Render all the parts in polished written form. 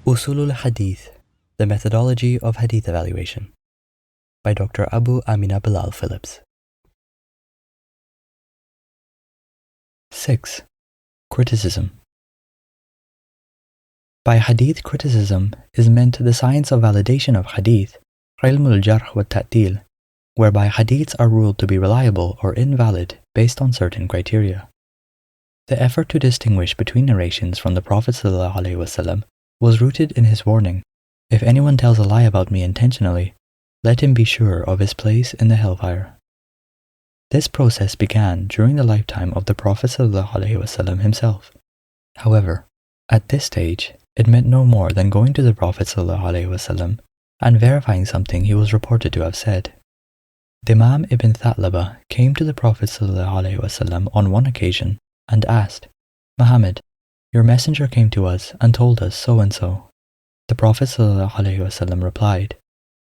Uṣool Al-Ḥadeeth, The Methodology of Hadith Evaluation, by Dr. Abu Ameenah Bilal Phillips. 6. Criticism. By Hadith criticism is meant the science of validation of Hadith, ilm al-jarh wa ta'dil, whereby Hadiths are ruled to be reliable or invalid based on certain criteria. The effort to distinguish between narrations from the Prophet ﷺ was rooted in his warning, "If anyone tells a lie about me intentionally, let him be sure of his place in the hellfire." This process began during the lifetime of the Prophet ﷺ himself. However, at this stage, it meant no more than going to the Prophet ﷺ and verifying something he was reported to have said. Imam ibn Thalaba came to the Prophet ﷺ on one occasion and asked, "Muhammad, your messenger came to us and told us so and so." The Prophet ﷺ replied,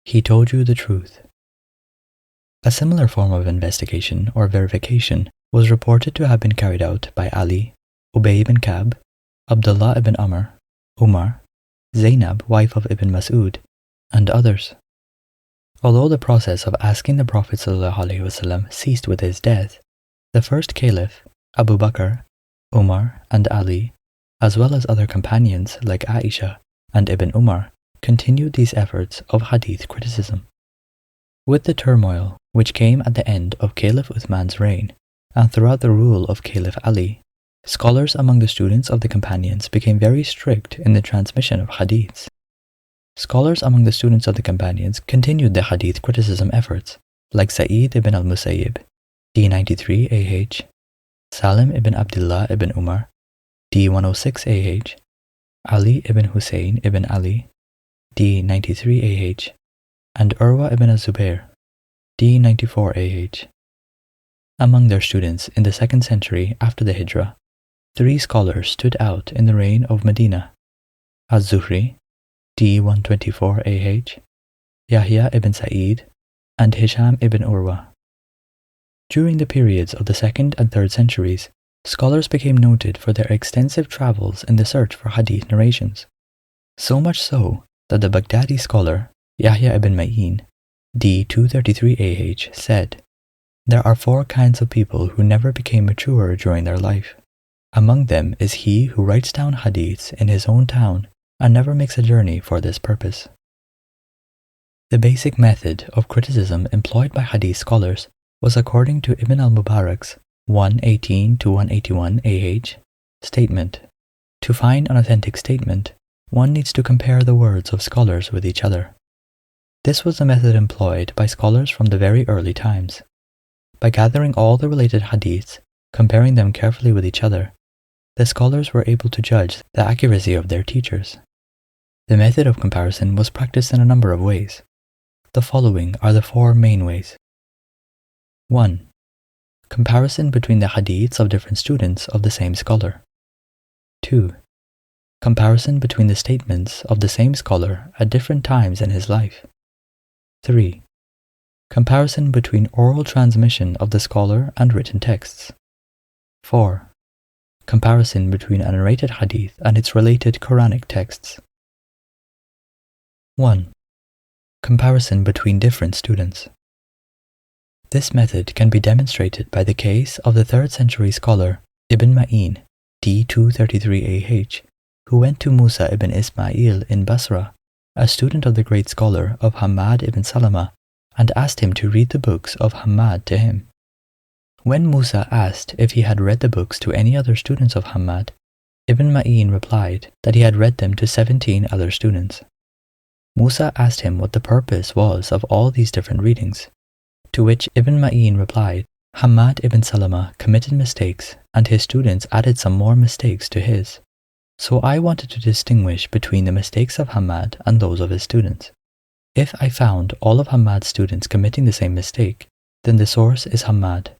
"He told you the truth." A similar form of investigation or verification was reported to have been carried out by Ali, Ubay ibn Ka'b, Abdullah ibn Amr, Umar, Zainab, wife of Ibn Mas'ud, and others. Although the process of asking the Prophet ﷺ ceased with his death, the first caliph, Abu Bakr, Umar, and Ali, as well as other companions like Aisha and Ibn Umar, continued these efforts of Hadith criticism. With the turmoil which came at the end of Caliph Uthman's reign and throughout the rule of Caliph Ali, scholars among the students of the companions became very strict in the transmission of Hadiths. Scholars among the students of the companions continued the Hadith criticism efforts, like Sa'id ibn al-Musayyib, D93 AH, Salim ibn Abdullah ibn Umar, D106 AH, Ali ibn Hussein ibn Ali, D93 AH, and Urwa ibn Zubair, D94 AH. Among their students in the 2nd century after the Hijrah, 3 scholars stood out in the reign of Medina: Az-Zuhri, D124 AH, Yahya ibn Sa'id, and Hisham ibn Urwa. During the periods of the 2nd and 3rd centuries, scholars became noted for their extensive travels in the search for Hadith narrations. So much so that the Baghdadi scholar Yahya ibn Ma'in, D233 AH, said, "There are 4 kinds of people who never became mature during their life. Among them is he who writes down Hadiths in his own town and never makes a journey for this purpose." The basic method of criticism employed by Hadith scholars was according to Ibn al-Mubarak's 118 to 181 AH statement. To find an authentic statement, one needs to compare the words of scholars with each other. This was the method employed by scholars from the very early times. By gathering all the related hadiths, comparing them carefully with each other, the scholars were able to judge the accuracy of their teachers. The method of comparison was practiced in a number of ways. The following are the 4 main ways. 1. Comparison between the hadiths of different students of the same scholar. 2. Comparison between the statements of the same scholar at different times in his life. 3. Comparison between oral transmission of the scholar and written texts. 4. Comparison between a narrated hadith and its related Quranic texts. 1. Comparison between different students. This method can be demonstrated by the case of the 3rd century scholar Ibn Ma'in, D233 AH, who went to Musa ibn Ismail in Basra, a student of the great scholar of Hammad ibn Salama, and asked him to read the books of Hammad to him. When Musa asked if he had read the books to any other students of Hammad, Ibn Ma'in replied that he had read them to 17 other students. Musa asked him what the purpose was of all these different readings, to which Ibn Ma'in replied, "Hammad ibn Salama committed mistakes and his students added some more mistakes to his. So I wanted to distinguish between the mistakes of Hammad and those of his students. If I found all of Hammad's students committing the same mistake, then the source is Hammad.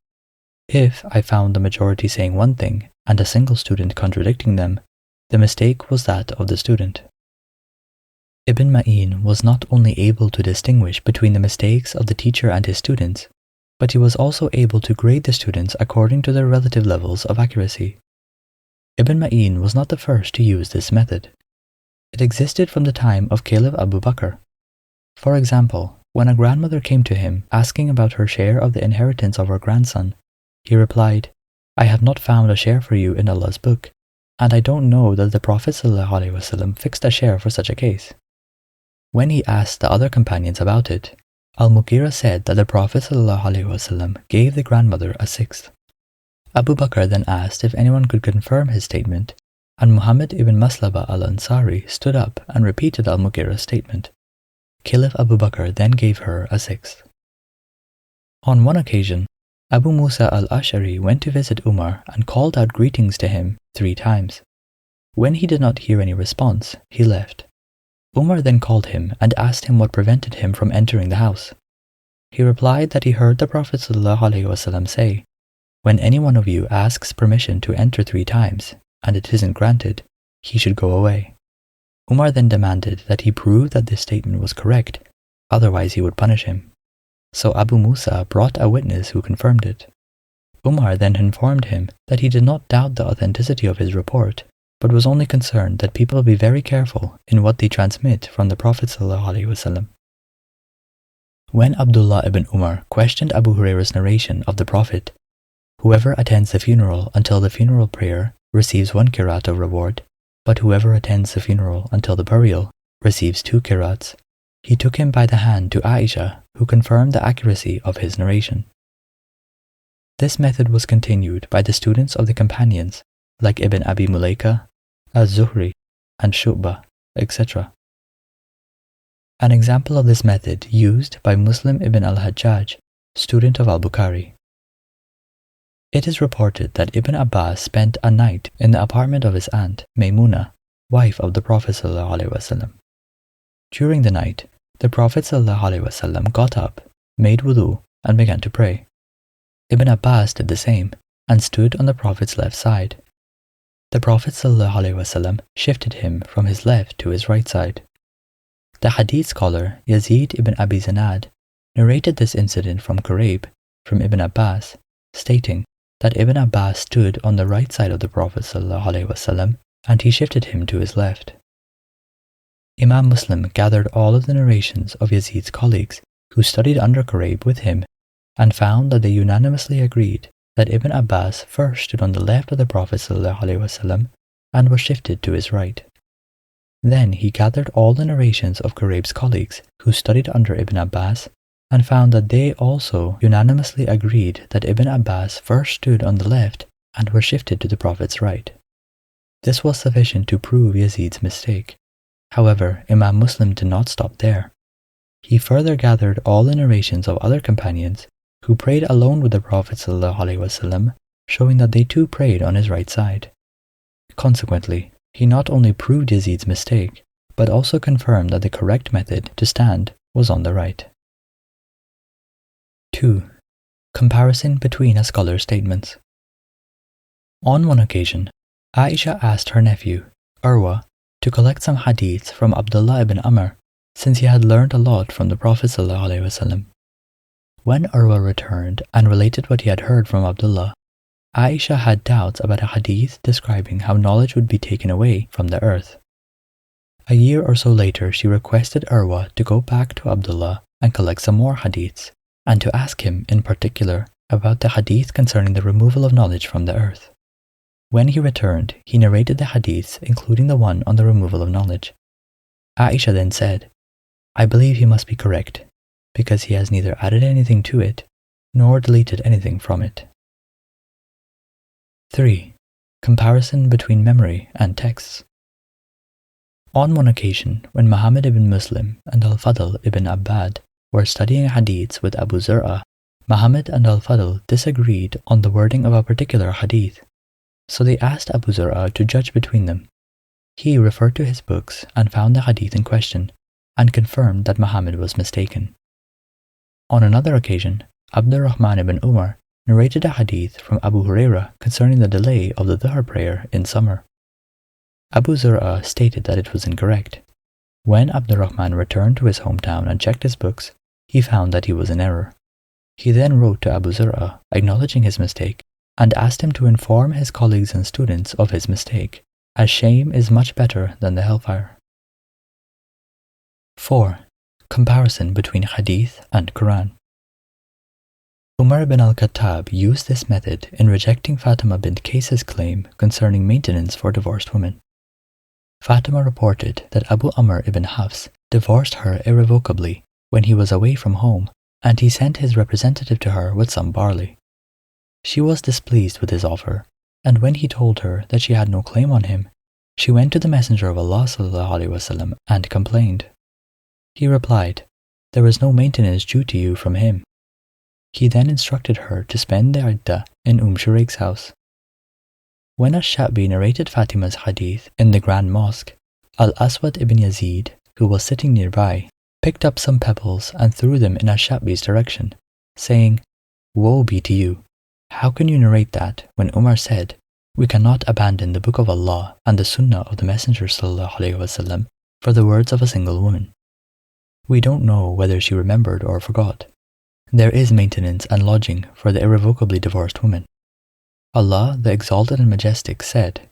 If I found the majority saying one thing and a single student contradicting them, the mistake was that of the student." Ibn Ma'in was not only able to distinguish between the mistakes of the teacher and his students, but he was also able to grade the students according to their relative levels of accuracy. Ibn Ma'in was not the first to use this method. It existed from the time of Caliph Abu Bakr. For example, when a grandmother came to him asking about her share of the inheritance of her grandson, he replied, "I have not found a share for you in Allah's book, and I don't know that the Prophet ﷺ fixed a share for such a case." When he asked the other companions about it, Al-Mughira said that the Prophet ﷺ gave the grandmother a sixth. Abu Bakr then asked if anyone could confirm his statement, and Muhammad ibn Maslaba al-Ansari stood up and repeated Al-Mughira's statement. Caliph Abu Bakr then gave her a sixth. On one occasion, Abu Musa al-Ash'ari went to visit Umar and called out greetings to him 3 times. When he did not hear any response, he left. Umar then called him and asked him what prevented him from entering the house. He replied that he heard the Prophet ﷺ say, "When any one of you asks permission to enter 3 times, and it isn't granted, he should go away." Umar then demanded that he prove that this statement was correct, otherwise he would punish him. So Abu Musa brought a witness who confirmed it. Umar then informed him that he did not doubt the authenticity of his report, but was only concerned that people be very careful in what they transmit from the Prophet ﷺ. When Abdullah ibn Umar questioned Abu Hurairah's narration of the Prophet, "Whoever attends the funeral until the funeral prayer receives 1 qirat of reward, but whoever attends the funeral until the burial receives 2 qirats," he took him by the hand to Aisha, who confirmed the accuracy of his narration. This method was continued by the students of the companions like Ibn Abi Mulaika, Az-Zuhri, and Shu'bah, etc. An example of this method used by Muslim ibn al-Hajjaj, student of al-Bukhari. It is reported that Ibn Abbas spent a night in the apartment of his aunt, Maymunah, wife of the Prophet ﷺ. During the night, the Prophet ﷺ got up, made wudu, and began to pray. Ibn Abbas did the same, and stood on the Prophet's left side. The Prophet ﷺ shifted him from his left to his right side. The Hadith scholar Yazid ibn Abi Zinad narrated this incident from Qurayb, from Ibn Abbas, stating that Ibn Abbas stood on the right side of the Prophet ﷺ and he shifted him to his left. Imam Muslim gathered all of the narrations of Yazid's colleagues who studied under Qurayb with him and found that they unanimously agreed that Ibn Abbas first stood on the left of the Prophet ﷺ and was shifted to his right. Then he gathered all the narrations of Qurayb's colleagues who studied under Ibn Abbas and found that they also unanimously agreed that Ibn Abbas first stood on the left and was shifted to the Prophet's right. This was sufficient to prove Yazid's mistake. However, Imam Muslim did not stop there. He further gathered all the narrations of other companions who prayed alone with the Prophet ﷺ, showing that they too prayed on his right side. Consequently, he not only proved Yazid's mistake, but also confirmed that the correct method to stand was on the right. 2. Comparison between a scholar's statements. On one occasion, Aisha asked her nephew, Urwa, to collect some hadiths from Abdullah ibn Amr, since he had learned a lot from the Prophet ﷺ. When Urwa returned and related what he had heard from Abdullah, Aisha had doubts about a hadith describing how knowledge would be taken away from the earth. A year or so later, she requested Urwa to go back to Abdullah and collect some more hadiths, and to ask him in particular about the hadith concerning the removal of knowledge from the earth. When he returned, he narrated the hadiths, including the one on the removal of knowledge. Aisha then said, "I believe he must be correct, because he has neither added anything to it, nor deleted anything from it." 3. Comparison between memory and texts. On one occasion, when Muhammad ibn Muslim and Al-Fadl ibn Abbad were studying hadiths with Abu Zur'a, Muhammad and Al-Fadl disagreed on the wording of a particular hadith, so they asked Abu Zur'a to judge between them. He referred to his books and found the hadith in question, and confirmed that Muhammad was mistaken. On another occasion, Abdurrahman ibn Umar narrated a hadith from Abu Hurairah concerning the delay of the Dhuhr prayer in summer. Abu Zur'a stated that it was incorrect. When Abdurrahman returned to his hometown and checked his books, he found that he was in error. He then wrote to Abu Zur'a, acknowledging his mistake, and asked him to inform his colleagues and students of his mistake, as shame is much better than the hellfire. 4. Comparison between Hadith and Qur'an. Umar ibn al-Khattab used this method in rejecting Fatima bint Qays's claim concerning maintenance for divorced women. Fatima reported that Abu Amr ibn Hafs divorced her irrevocably when he was away from home, and he sent his representative to her with some barley. She was displeased with his offer, and when he told her that she had no claim on him, she went to the Messenger of Allah ﷺ and complained. He replied, "There is no maintenance due to you from him." He then instructed her to spend the iddah in Shuraik's house. When Ash-Sha'bi narrated Fatima's hadith in the Grand Mosque, Al-Aswad ibn Yazid, who was sitting nearby, picked up some pebbles and threw them in Ash-Sha'bi's direction, saying, "Woe be to you! How can you narrate that when Umar said, 'We cannot abandon the Book of Allah and the Sunnah of the Messenger ﷺ for the words of a single woman?' We don't know whether she remembered or forgot. There is maintenance and lodging for the irrevocably divorced woman. Allah, the Exalted and Majestic, said,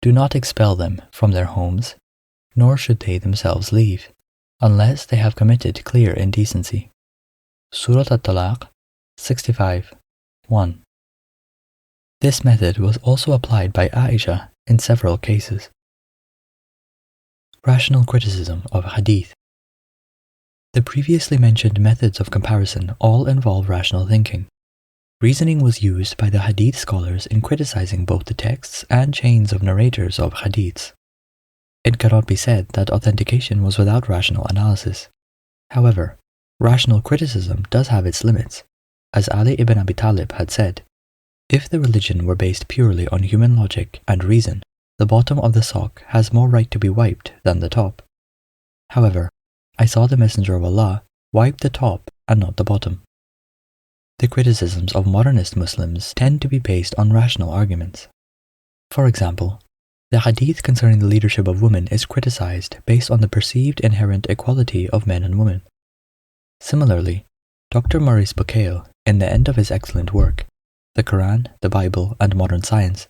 'Do not expel them from their homes, nor should they themselves leave, unless they have committed clear indecency.' Surah At-Talaq 65:1. This method was also applied by Aisha in several cases. Rational criticism of Hadith. The previously mentioned methods of comparison all involve rational thinking. Reasoning was used by the Hadith scholars in criticizing both the texts and chains of narrators of Hadiths. It cannot be said that authentication was without rational analysis. However, rational criticism does have its limits. As Ali ibn Abi Talib had said, "If the religion were based purely on human logic and reason, the bottom of the sock has more right to be wiped than the top. However, I saw the Messenger of Allah wipe the top and not the bottom." The criticisms of modernist Muslims tend to be based on rational arguments. For example, the hadith concerning the leadership of women is criticized based on the perceived inherent equality of men and women. Similarly, Dr. Maurice Bucaille, in the end of his excellent work, The Qur'an, the Bible, and Modern Science,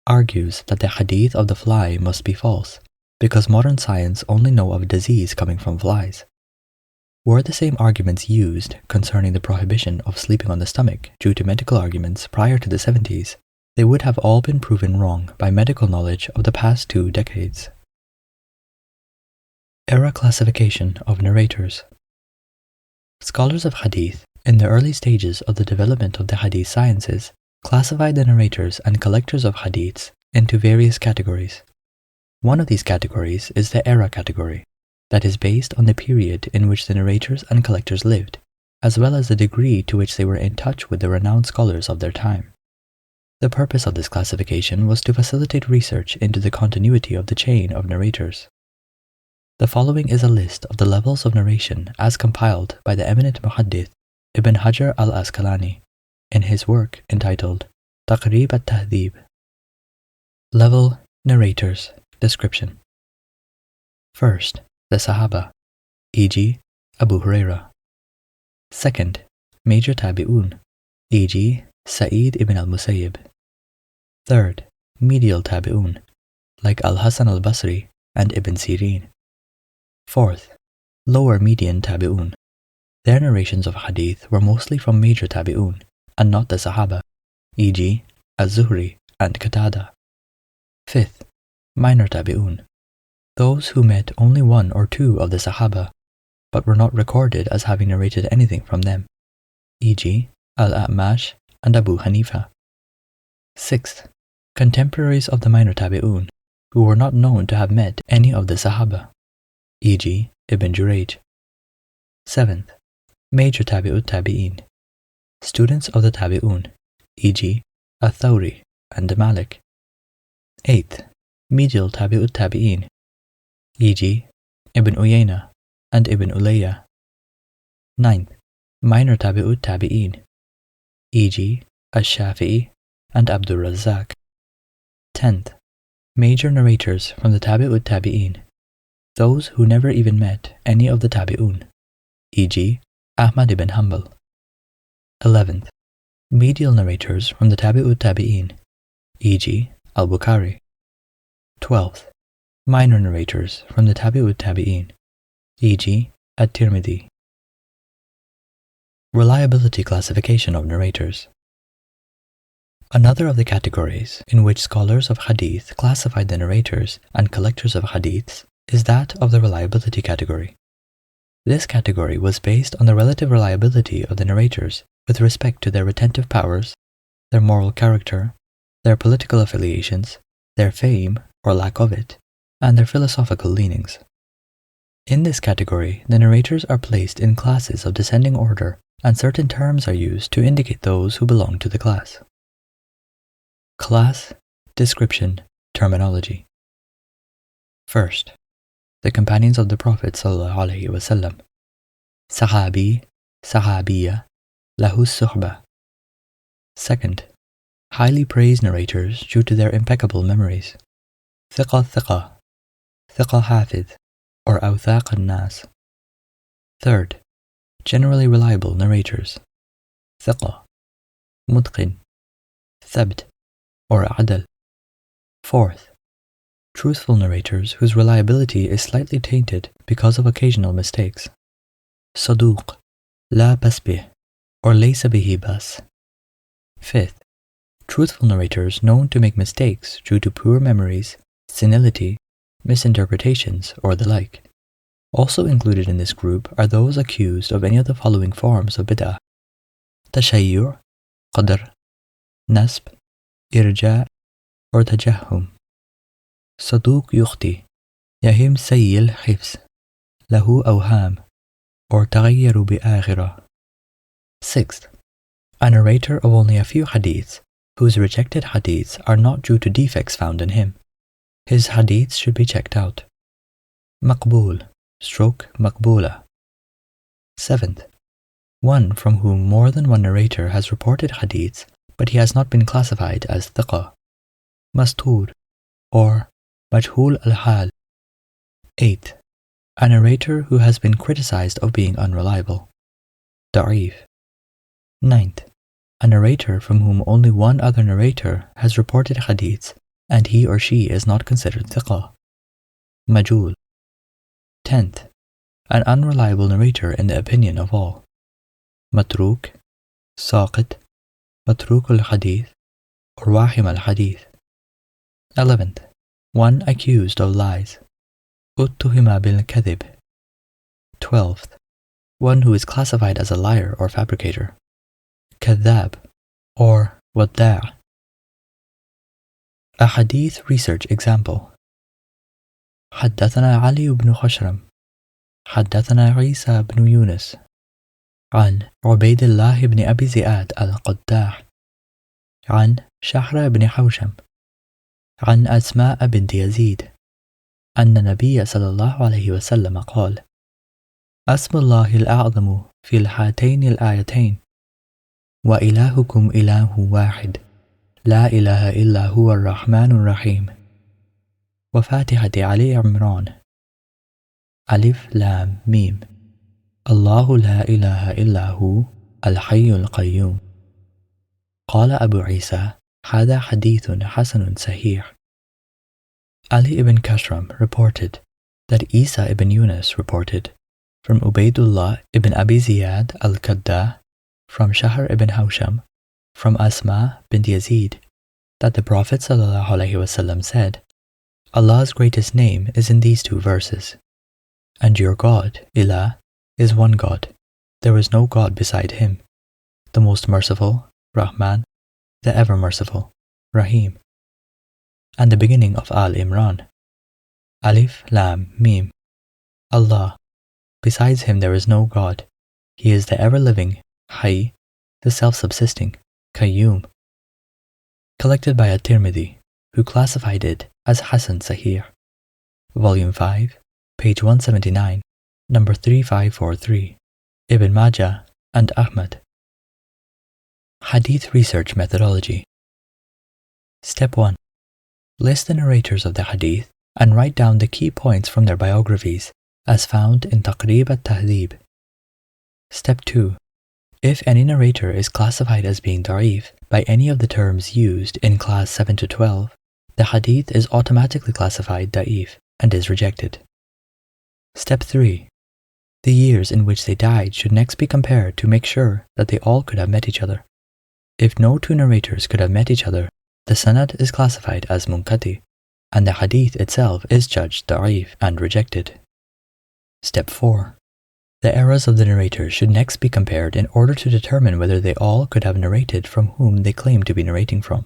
argues that the hadith of the fly must be false, because modern science only know of disease coming from flies. Were the same arguments used concerning the prohibition of sleeping on the stomach due to medical arguments prior to the 70s, they would have all been proven wrong by medical knowledge of the past 2 decades. Era classification of narrators. Scholars of Hadith, in the early stages of the development of the Hadith sciences, classified the narrators and collectors of Hadiths into various categories. One of these categories is the era category, that is based on the period in which the narrators and collectors lived, as well as the degree to which they were in touch with the renowned scholars of their time. The purpose of this classification was to facilitate research into the continuity of the chain of narrators. The following is a list of the levels of narration as compiled by the eminent Muhaddith Ibn Hajar al-Asqalani in his work entitled Taqrib at-Tahdhib. Level Narrators Description. First, the Sahaba, e.g. Abu Huraira. Second, Major Tabi'un, e.g. Sa'id ibn al-Musayyib. Third, Medial Tabi'un, like Al-Hasan al-Basri and Ibn Sirin. Fourth, Lower Median Tabi'un. Their narrations of Hadith were mostly from Major Tabi'un and not the Sahaba, e.g. Az-Zuhri and Qatada. Fifth, Minor Tabi'un. Those who met only 1 or 2 of the Sahaba, but were not recorded as having narrated anything from them, e.g. Al-A'mash and Abu Hanifa. Sixth, contemporaries of the Minor Tabi'un, who were not known to have met any of the Sahaba, e.g. Ibn Jurayj. Seventh, Major Tabi'ut Tabi'in, students of the Tabi'un, e.g. Al-Thawri and Malik. Eighth, Medial Tabi'ut Tabi'in, e.g. Ibn Uyayna and Ibn Ulayya. Ninth, Minor Tabi'ut Tabi'in, e.g. Ash-Shafi'i and Abdul Razzaq. 10th, Major narrators from the Tabi'ut Tabi'in, those who never even met any of the Tabi'un, e.g. Ahmad ibn Hanbal. 11th, Medial narrators from the Tabi'ut Tabi'in, e.g. Al-Bukhari. 12th, Minor narrators from the Tabi'ut Tabi'in, e.g. At-Tirmidhi. Reliability classification of narrators. Another of the categories in which scholars of Hadith classified the narrators and collectors of Hadiths is that of the reliability category. This category was based on the relative reliability of the narrators with respect to their retentive powers, their moral character, their political affiliations, their fame or lack of it, and their philosophical leanings. In this category, the narrators are placed in classes of descending order, and certain terms are used to indicate those who belong to the class. Class, description, terminology. First, the companions of the Prophet ﷺ. Sahabi, Sahabiya, Lahu Suhba. Second, highly praised narrators due to their impeccable memories. Thiqa Thiqa, Thiqa Hafidh, or Awthaq al-Nas. Third, generally reliable narrators. Thiqa, Mutqin, Thabt, or Adal. Fourth, truthful narrators whose reliability is slightly tainted because of occasional mistakes. Saduq, La Basbih, or Laysa Bihi Bas. Fifth, truthful narrators known to make mistakes due to poor memories, senility, misinterpretations, or the like. Also included in this group are those accused of any of the following forms of bid'ah: Tashayyu', Qadr, Nasb, Irja', or Tajahhum. Saduq yukhti, Yahim Sayyil Hifz, Lahu Awham, or Taghayyaru bi Akhirah. Sixth, a narrator of only a few hadiths whose rejected hadiths are not due to defects found in him. His hadiths should be checked out. Maqbool, stroke Maqboola. Seventh, one from whom more than one narrator has reported hadiths, but he has not been classified as thiqa. Mastur, or Majhul al-Hal. Eighth, a narrator who has been criticized of being unreliable. Da'if. Ninth, a narrator from whom only one other narrator has reported hadiths, and he or she is not considered thiqa. Majul. 10th, an unreliable narrator in the opinion of all. Matruk, Saqit, Matruk al-Hadith, or Wahim al-Hadith. 11th, one accused of lies. Uttuhima bil-Kadhib. 12th, one who is classified as a liar or fabricator. Kadhab, or Wadda'. A Hadith research example. حدثنا علي بن خشرم حدثنا عيسى بن يونس عن عبيد الله بن أبي زياد القداح عن شهر بن حوشم عن أسماء بنت يزيد أن النبي صلى الله عليه وسلم قال: اسم الله الأعظم في هاتين الآيتين وإلهكم إله واحد لا إله إلا هو الرحمن الرحيم. وفاتحة علي عمران. ألف لام ميم. الله لا إله إلا هو الحي القيوم. قال أبو عيسى: هذا حديث حسن صحيح. Ali ibn Kashram reported that Isa ibn Yunus reported from Ubaydullah ibn Abi Ziyad al-Qaddah, from Shahr ibn Hawsham, from Asma bint Yazid, that the Prophet ﷺ said, Allah's greatest name is in these two verses. And your God, Ilah, is one God. There is no God beside him. The most merciful, Rahman, the ever merciful, Rahim. And the beginning of Al-Imran. Alif, Lam, Mim. Allah. Besides him there is no God. He is the ever-living, Hayy, the self-subsisting, Qayyum. Collected by At-Tirmidhi, who classified it as Hasan Sahih. Volume 5, page 179, number 3543. Ibn Majah and Ahmad. Hadith Research Methodology. Step 1. List the narrators of the Hadith and write down the key points from their biographies as found in Taqrib at-Tahdhib. Step 2. If any narrator is classified as being da'if by any of the terms used in class 7 to 12, the Hadith is automatically classified da'if and is rejected. Step 3. The years in which they died should next be compared to make sure that they all could have met each other. If no two narrators could have met each other, the sanad is classified as munqati, and the hadith itself is judged da'if and rejected. Step 4. The eras of the narrators should next be compared in order to determine whether they all could have narrated from whom they claim to be narrating from.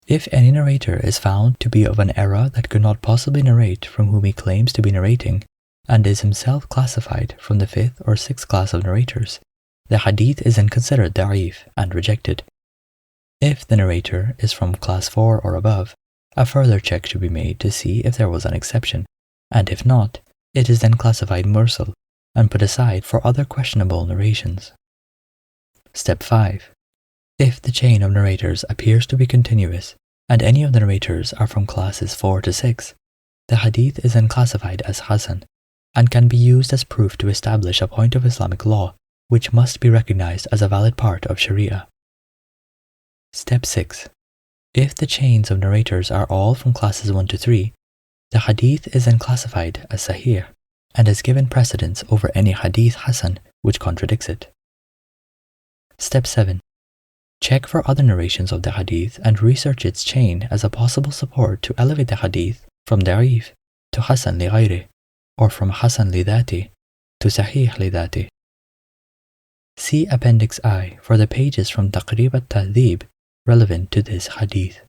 If any narrator is found to be of an era that could not possibly narrate from whom he claims to be narrating, and is himself classified from the 5th or 6th class of narrators, the hadith is then considered da'if and rejected. If the narrator is from class 4 or above, a further check should be made to see if there was an exception, and if not, it is then classified mursal and put aside for other questionable narrations. Step 5. If the chain of narrators appears to be continuous, and any of the narrators are from classes 4 to 6, the hadith is then classified as hasan, and can be used as proof to establish a point of Islamic law, which must be recognized as a valid part of Sharia. Step 6. If the chains of narrators are all from classes 1 to 3, the hadith is then classified as sahih, and is given precedence over any hadith hasan which contradicts it. Step 7. Check for other narrations of the hadith and research its chain as a possible support to elevate the hadith from da'if to hasan li ghayri, or from hasan li dhati to sahih li dhati. See Appendix I for the pages from Taqrib al-Tahdhib relevant to this hadith.